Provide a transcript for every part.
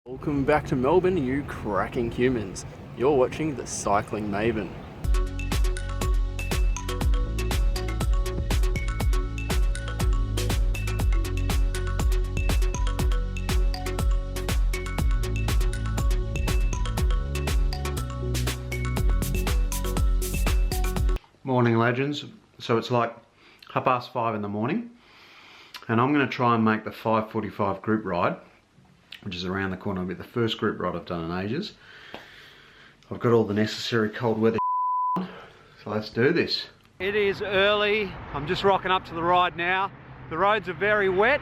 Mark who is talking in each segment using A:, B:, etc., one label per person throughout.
A: Welcome back to Melbourne, you cracking humans. You're watching the Cycling Maven.
B: Morning legends. So it's like 5:30 in the morning and I'm going to try and make the 5:45 group ride, which is around the corner. It'll be the first group ride I've done in ages. I've got all the necessary cold weather on, so let's do this. It is early. I'm just rocking up to the ride now. The roads are very wet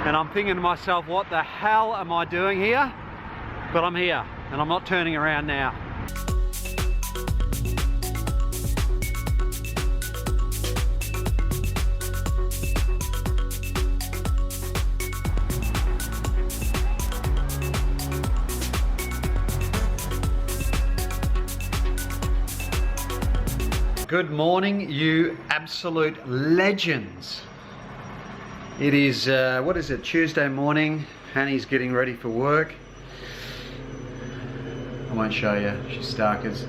B: and I'm thinking to myself, what the hell am I doing here? But I'm here and I'm not turning around now. Good morning, you absolute legends. It is, what is it, Tuesday morning. Hanny's getting ready for work. I won't show you, she's starkers.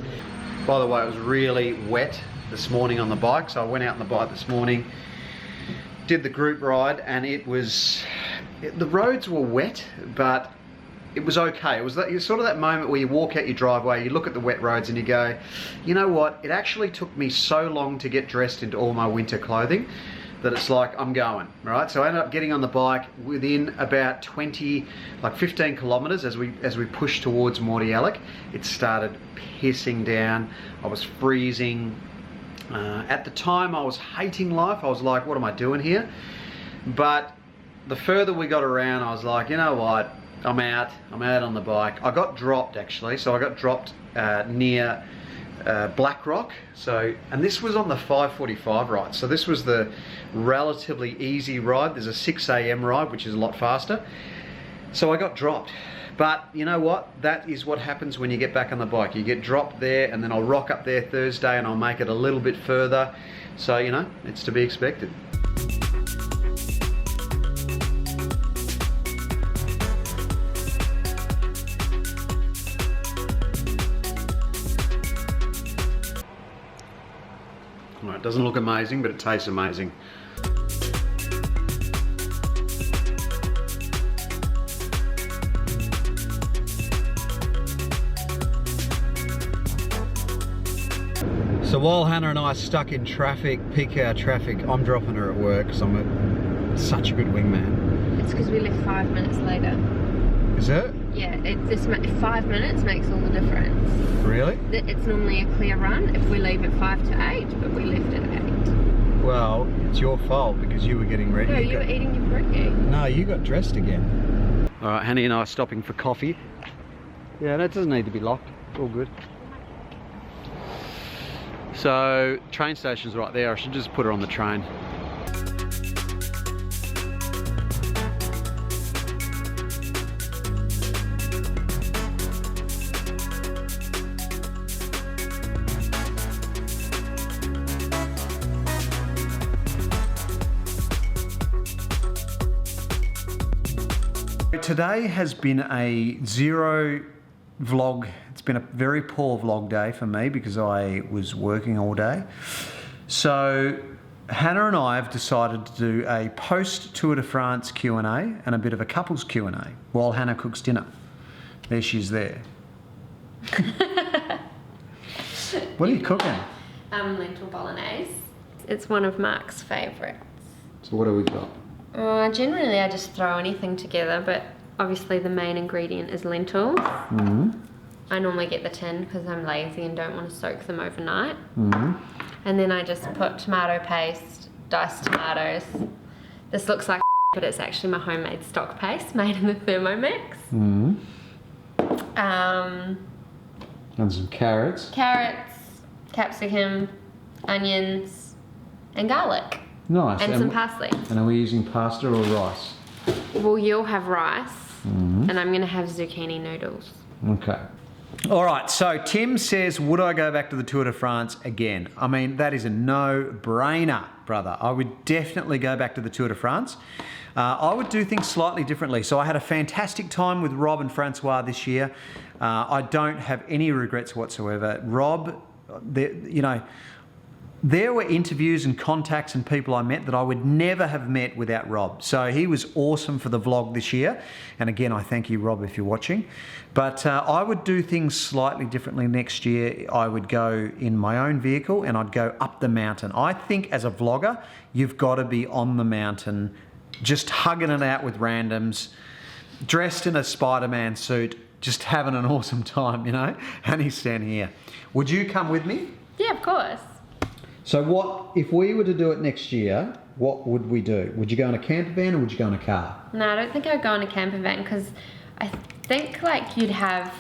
B: By the way, it was really wet this morning on the bike, so I went out on the bike this morning, did the group ride, and the roads were wet, but it was okay. It was sort of that moment where you walk out your driveway, you look at the wet roads and you go, you know what, it actually took me so long to get dressed into all my winter clothing that it's like, I'm going, right? So I ended up getting on the bike within about 15 kilometers as we pushed towards Mordialloc. It started pissing down. I was freezing. At the time I was hating life. I was like, what am I doing here? But the further we got around, I was like, you know what? I'm out on the bike. I got dropped actually, so I got dropped near Blackrock. And this was on the 5:45 ride, so this was the relatively easy ride. There's a 6 AM ride, which is a lot faster. So I got dropped. But you know what? That is what happens when you get back on the bike. You get dropped there, and then I'll rock up there Thursday and I'll make it a little bit further. So, you know, it's to be expected. It doesn't look amazing, but it tastes amazing. So while Hannah and I are stuck in traffic, peak hour traffic, I'm dropping her at work because I'm such a good wingman.
C: It's because we left 5 minutes later.
B: Is it?
C: Yeah, 5 minutes makes all the difference.
B: Really?
C: It's normally a clear run if we leave at 5 to 8, but we left at 8.
B: Well, it's your fault because you were getting ready.
C: No, you were eating your brekkie.
B: No, you got dressed again. All right, Hanny and I are stopping for coffee. Yeah, that doesn't need to be locked. It's all good. So, train station's right there. I should just put her on the train. Today has been a zero vlog. It's been a very poor vlog day for me because I was working all day. So Hannah and I have decided to do a post Tour de France Q&A and a bit of a couples Q&A while Hannah cooks dinner. There she's there. What are you cooking?
C: Lentil bolognese. It's one of Mark's favourites.
B: So what have we got?
C: Generally I just throw anything together, but obviously the main ingredient is lentils.
B: Mm-hmm.
C: I normally get the tin because I'm lazy and don't want to soak them overnight.
B: Mm-hmm.
C: And then I just put tomato paste, diced tomatoes. This looks like but it's actually my homemade stock paste made in the Thermomix.
B: Mm-hmm. And some carrots.
C: Carrots, capsicum, onions, and garlic.
B: Nice.
C: And some parsley.
B: And are we using pasta or rice?
C: Well, you'll have rice,
B: Mm-hmm.
C: and I'm going to have zucchini noodles.
B: Okay. All right, so Tim says, would I go back to the Tour de France again? I mean, that is a no-brainer. brother. I would definitely go back to the Tour de France. I would do things slightly differently. So I had a fantastic time with Rob and Francois this year. I don't have any regrets whatsoever. Rob, you know, there were interviews and contacts and people I met that I would never have met without Rob. So he was awesome for the vlog this year. And again, I thank you, Rob, if you're watching. But I would do things slightly differently next year. I would go in my own vehicle and I'd go up the mountain. I think as a vlogger, you've got to be on the mountain, just hugging it out with randoms, dressed in a Spider-Man suit, just having an awesome time, you know? And he's standing here. Would you come with me?
C: Yeah, of course.
B: So what, if we were to do it next year, what would we do? Would you go in a camper van or would you go in a car?
C: No, I don't think I'd go in a camper van because I think like you'd have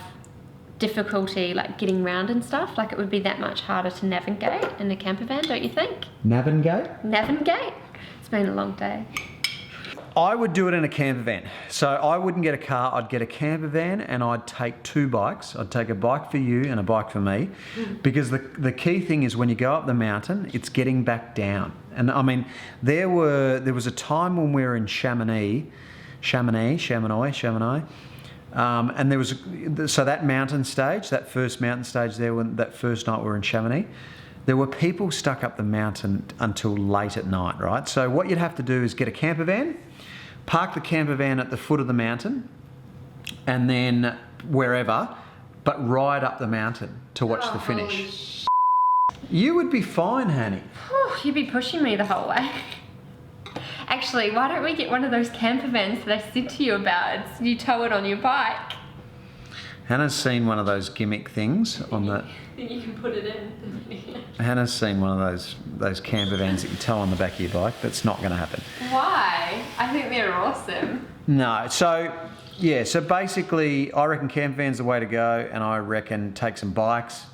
C: difficulty like getting around and stuff. Like it would be that much harder to navigate in a camper van, don't you think?
B: Navigate?
C: Navigate? It's been a long day.
B: I would do it in a camper van. So I wouldn't get a car, I'd get a camper van and I'd take 2 bikes. I'd take a bike for you and a bike for me. Because the key thing is when you go up the mountain, it's getting back down. And I mean, there was a time when we were in Chamonix. And there was, so that mountain stage, that first mountain stage there, when that first night we were in Chamonix, there were people stuck up the mountain until late at night, right? So what you'd have to do is get a camper van, park the camper van at the foot of the mountain, and then wherever, but ride up the mountain to watch the finish. You would be fine, Hanny.
C: You'd be pushing me the whole way. Actually, why don't we get one of those camper vans that I said to you about? You tow it on your bike.
B: Hannah's seen one of those gimmick things on the...
C: Then you can put it in.
B: Hannah's seen one of those camper vans that you tow on the back of your bike. That's not going to happen.
C: Why? I think they're awesome.
B: No, so yeah, so basically I reckon camper van's the way to go, and I reckon take some bikes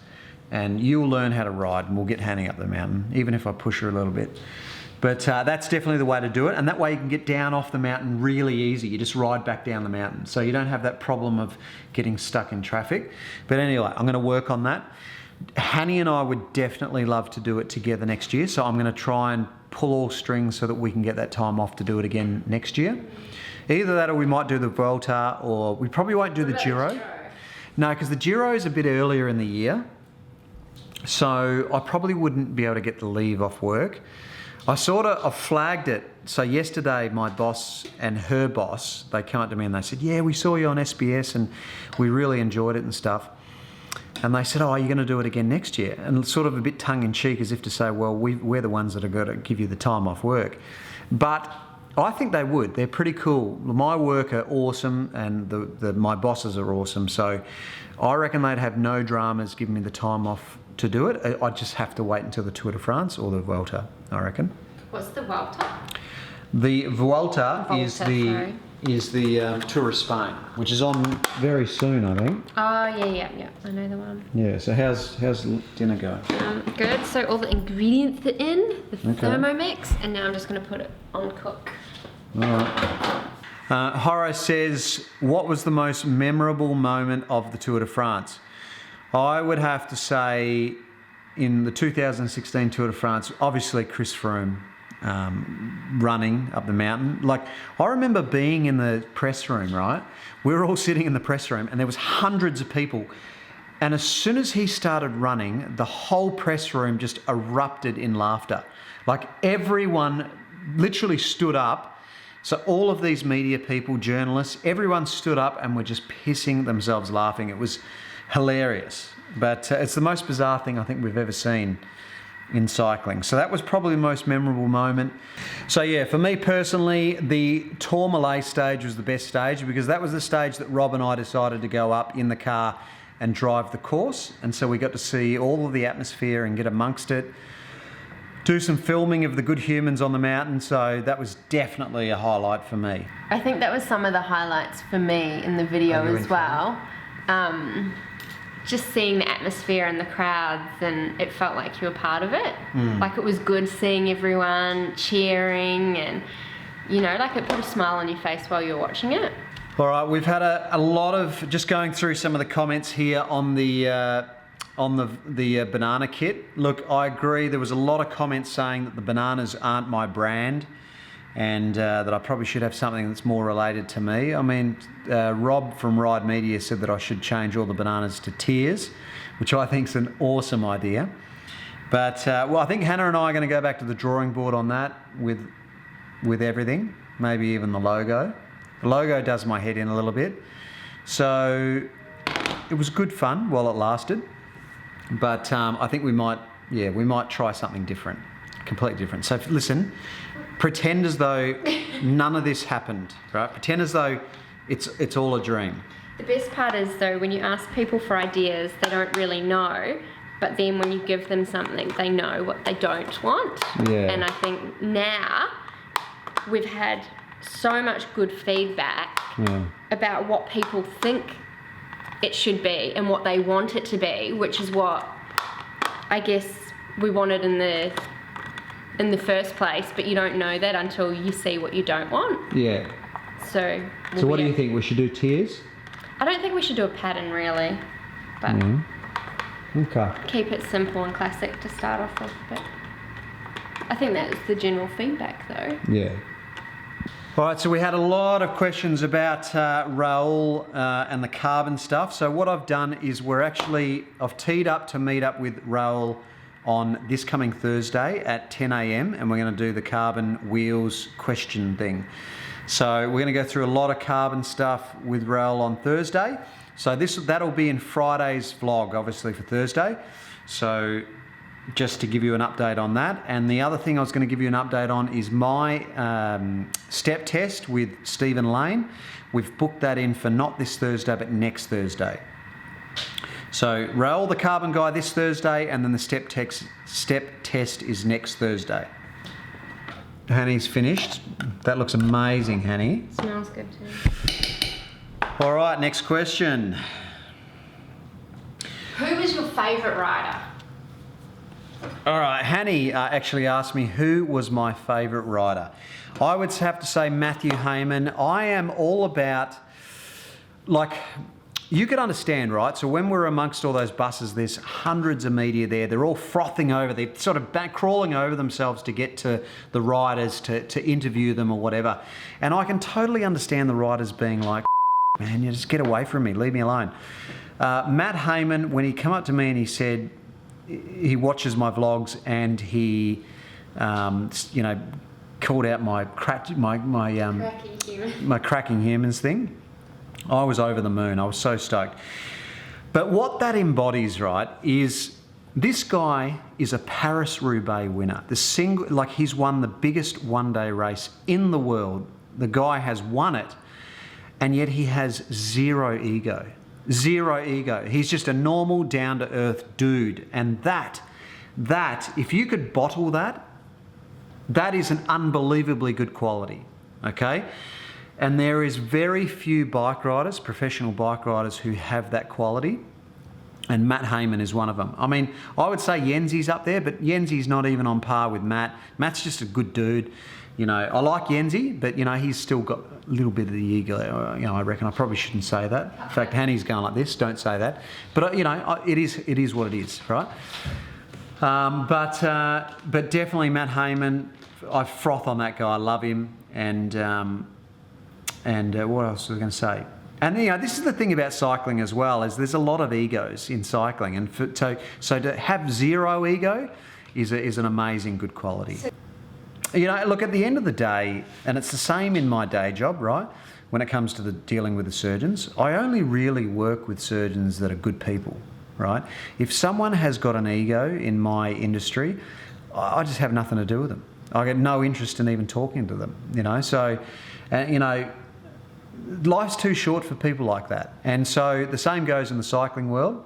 B: and you'll learn how to ride and we'll get Hanny up the mountain, even if I push her a little bit. But that's definitely the way to do it, and that way you can get down off the mountain really easy. You just ride back down the mountain, so you don't have that problem of getting stuck in traffic. But anyway, I'm going to work on that. Hanny and I would definitely love to do it together next year, so I'm going to try and pull all strings so that we can get that time off to do it again next year. Either that or we might do the Vuelta, or we probably won't do the Giro. No, because the Giro is a bit earlier in the year, so I probably wouldn't be able to get the leave off work. I flagged it. So yesterday, my boss and her boss, they came up to me and they said, yeah, we saw you on SBS and we really enjoyed it and stuff. And they said, oh, are you going to do it again next year? And sort of a bit tongue-in-cheek, as if to say, well, we're the ones that are going to give you the time off work. But I think they would. They're pretty cool. My work are awesome and my bosses are awesome. So I reckon they'd have no dramas giving me the time off to do it. I'd just have to wait until the Tour de France or the Vuelta, I reckon.
C: What's the Vuelta?
B: The Vuelta is the Tour of Spain, which is on very soon, I think.
C: Oh, yeah. I know the one.
B: Yeah, so how's dinner going?
C: Good. So all the ingredients are in, the Thermomix, and now I'm just going to put it on cook.
B: All right. Horo says, what was the most memorable moment of the Tour de France? I would have to say in the 2016 Tour de France, obviously Chris Froome running up the mountain. Like, I remember being in the press room, right? We were all sitting in the press room and there was hundreds of people. And as soon as he started running, the whole press room just erupted in laughter. Like, everyone literally stood up. So all of these media people, journalists, everyone stood up and were just pissing themselves laughing. It was hilarious. But it's the most bizarre thing I think we've ever seen in cycling. So that was probably the most memorable moment. So yeah, for me personally, the Tourmalet stage was the best stage because that was the stage that Rob and I decided to go up in the car and drive the course. And so we got to see all of the atmosphere and get amongst it. Do some filming of the good humans on the mountain, so that was definitely a highlight for me.
C: I think that was some of the highlights for me in the video as well. Just seeing the atmosphere and the crowds, and it felt like you were part of it. Like, it was good seeing everyone cheering, and you know, like, it put a smile on your face while you were watching it. All
B: right, we've had a lot of, just going through some of the comments here on the on the banana kit. Look, I agree. There was a lot of comments saying that the bananas aren't my brand, and that I probably should have something that's more related to me. I mean, Rob from Ride Media said that I should change all the bananas to tears, which I think is an awesome idea. But well, I think Hannah and I are going to go back to the drawing board on that with everything, maybe even the logo. The logo does my head in a little bit. So it was good fun while it lasted, but I think we might try something different, completely different. So listen, pretend as though none of this happened, right? Pretend as though it's all a dream.
C: The best part is though, when you ask people for ideas, they don't really know, but then when you give them something, they know what they don't want.
B: Yeah.
C: And I think now we've had so much good feedback about what people think it should be and what they want it to be, which is what I guess we wanted in the first place, but you don't know that until you see what you don't want.
B: Yeah.
C: So
B: what do you think? We should do tears?
C: I don't think we should do a pattern really, but
B: Okay.
C: keep it simple and classic to start off with. But I think that's the general feedback though.
B: Yeah. All right, so we had a lot of questions about Raoul and the carbon stuff. So what I've done is I've teed up to meet up with Raoul on this coming Thursday at 10 a.m. and we're going to do the carbon wheels question thing. So we're going to go through a lot of carbon stuff with Raoul on Thursday. So that'll be in Friday's vlog, obviously, for Thursday. So just to give you an update on that. And the other thing I was going to give you an update on is my step test with Stephen Lane. We've booked that in for not this Thursday, but next Thursday. So Raoul the carbon guy this Thursday, and then the step test is next Thursday. Hanny's finished. That looks amazing, Hanny.
C: Smells good too.
B: All right, next question.
C: Who is your favourite rider?
B: All right, Hanny actually asked me who was my favourite rider. I would have to say Matthew Heyman. I am all about, like, you could understand, right? So when we're amongst all those buses, there's hundreds of media there. They're all frothing over. They're sort of crawling over themselves to get to the riders to interview them or whatever. And I can totally understand the riders being like, man, you just get away from me, leave me alone. Matt Heyman, when he came up to me and he said, he watches my vlogs and he, called out my cracking humans thing. I was over the moon. I was so stoked. But what that embodies, right, is this guy is a Paris-Roubaix winner. He's won the biggest one-day race in the world. The guy has won it, and yet he has zero ego. Zero ego. He's just a normal, down-to-earth dude. And that, if you could bottle that is an unbelievably good quality, okay? And there is very few bike riders, professional bike riders, who have that quality. And Matt Heyman is one of them. I mean, I would say Yenzi's up there, but Yenzi's not even on par with Matt. Matt's just a good dude. You know, I like Yenzi, but, you know, he's still got a little bit of the ego. You know, I reckon I probably shouldn't say that. In fact, Hanny's going like this, don't say that. But, you know, it is what it is, right? But definitely Matt Heyman, I froth on that guy. I love him. And what else was I going to say? And, you know, this is the thing about cycling as well, is there's a lot of egos in cycling. And so to have zero ego is an amazing good quality. You know, look, at the end of the day, and it's the same in my day job, right? When it comes to dealing with the surgeons, I only really work with surgeons that are good people, right? If someone has got an ego in my industry, I just have nothing to do with them. I get no interest in even talking to them, you know? So, you know, life's too short for people like that. And so the same goes in the cycling world.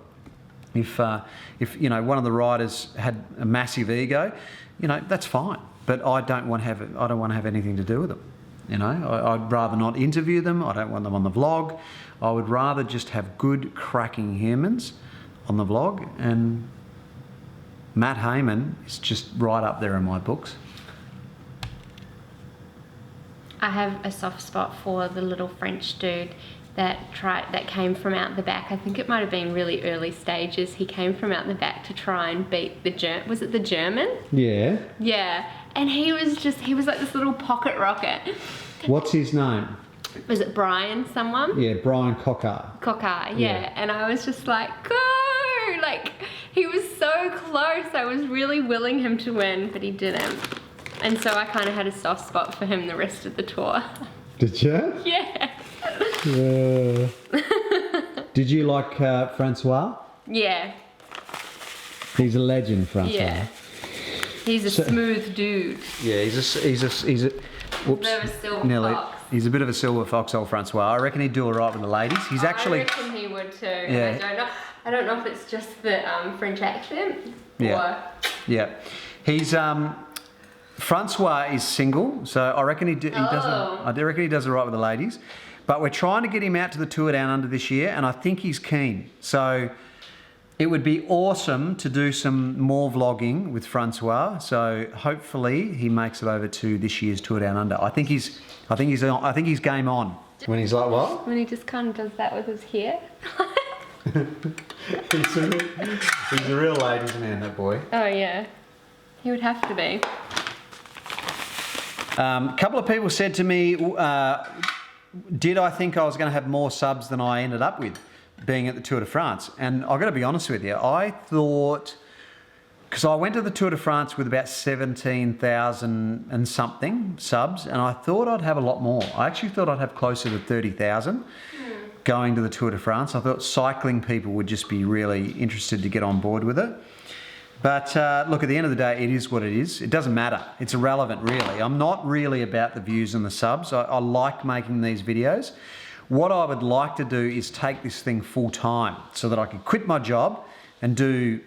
B: If you know, one of the riders had a massive ego, you know, that's fine. But I don't want to have anything to do with them. You know, I'd rather not interview them. I don't want them on the vlog. I would rather just have good cracking humans on the vlog. And Matt Heyman is just right up there in my books.
C: I have a soft spot for the little French dude that came from out the back. I think it might have been really early stages. He came from out the back to try and beat was it the German?
B: Yeah.
C: Yeah, and he was like this little pocket rocket.
B: What's his name?
C: Was it Brian someone?
B: Yeah, Brian Cocker.
C: Cocker, yeah. And I was just like, go! Like, he was so close. I was really willing him to win, but he didn't. And so I kind of had a soft spot for him the rest of the tour.
B: Did you?
C: Yeah.
B: Did you like Francois?
C: Yeah.
B: He's a legend, Francois.
C: Yeah. He's a smooth dude.
B: Yeah, he's a whoops.
C: He's a silver fox.
B: He's a bit of a silver fox, old Francois. I reckon he'd do all right with the ladies. He's actually.
C: I reckon he would too.
B: Yeah.
C: I don't know if it's just the French accent.
B: Yeah. Yeah. He's Francois is single, so I reckon he does. I reckon he does all right with the ladies. But we're trying to get him out to the Tour Down Under this year, and I think he's keen. So it would be awesome to do some more vlogging with Francois. So hopefully he makes it over to this year's Tour Down Under. I think he's game on. When he's like what?
C: When he just kind of does that with his hair.
B: He's a real ladies man, that boy.
C: Oh yeah, he would have to be.
B: A couple of people said to me, did I think I was going to have more subs than I ended up with being at the Tour de France? And I've got to be honest with you, I thought, because I went to the Tour de France with about 17,000 and something subs, and I thought I'd have a lot more. I actually thought I'd have closer to 30,000 going to the Tour de France. I thought cycling people would just be really interested to get on board with it. But look, at the end of the day, it is what it is. It doesn't matter. It's irrelevant, really. I'm not really about the views and the subs. I like making these videos. What I would like to do is take this thing full time so that I could quit my job and do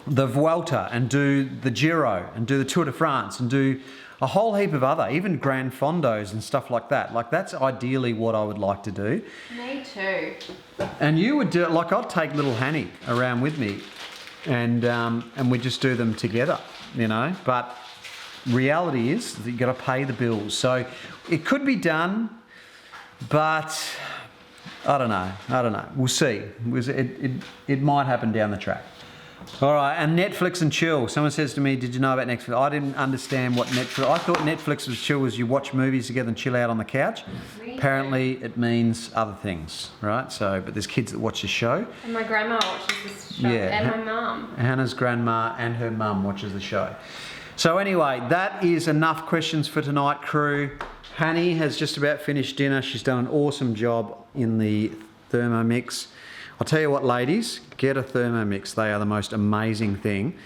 B: the Vuelta and do the Giro and do the Tour de France and do a whole heap of other, even Grand Fondos and stuff like that. Like, that's ideally what I would like to do.
C: Me too.
B: And you would do it, like, I'd take little Hanny around with me and we just do them together, you know. But reality is that you got to pay the bills. So it could be done, but I don't know. We'll see. It might happen down the track. All right, and Netflix and chill. Someone says to me, did you know about Netflix? I didn't understand what Netflix... I thought Netflix was chill as you watch movies together and chill out on the couch. Apparently it means other things, right? So, but there's kids that watch the show.
C: And my grandma watches this show, and my mum.
B: Hannah's grandma and her mum watches the show. So anyway, that is enough questions for tonight, crew. Hanny has just about finished dinner. She's done an awesome job in the Thermomix. I'll tell you what, ladies, get a Thermomix. They are the most amazing thing.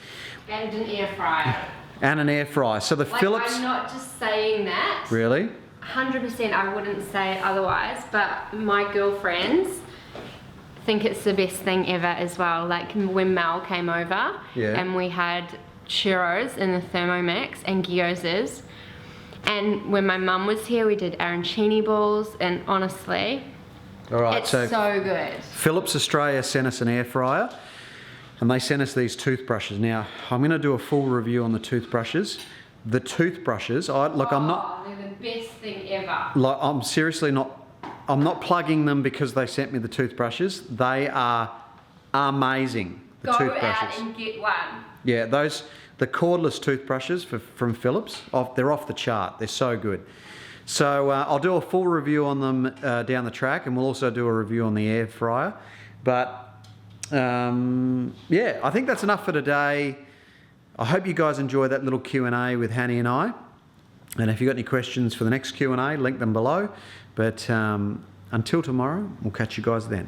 C: And an air fryer.
B: And an air fryer. So the Philips...
C: I'm not just saying that.
B: Really?
C: 100% I wouldn't say it otherwise, but my girlfriends think it's the best thing ever as well. Like when Mel came over and we had churros in the Thermomix and gyozas. And when my mum was here, we did arancini balls, and honestly...
B: All right,
C: it's so good.
B: Philips Australia sent us an air fryer and they sent us these toothbrushes. Now, I'm going to do a full review on the toothbrushes. The toothbrushes,
C: they're the best thing ever.
B: Like, I'm seriously not, I'm not plugging them because they sent me the toothbrushes. They are amazing, the toothbrushes.
C: Go out and get one.
B: Yeah, the cordless toothbrushes from Philips, they're off the chart. They're so good. So I'll do a full review on them down the track, and we'll also do a review on the air fryer. But yeah, I think that's enough for today. I hope you guys enjoy that little Q&A with Hanny and I. And if you've got any questions for the next Q&A, link them below. But until tomorrow, we'll catch you guys then.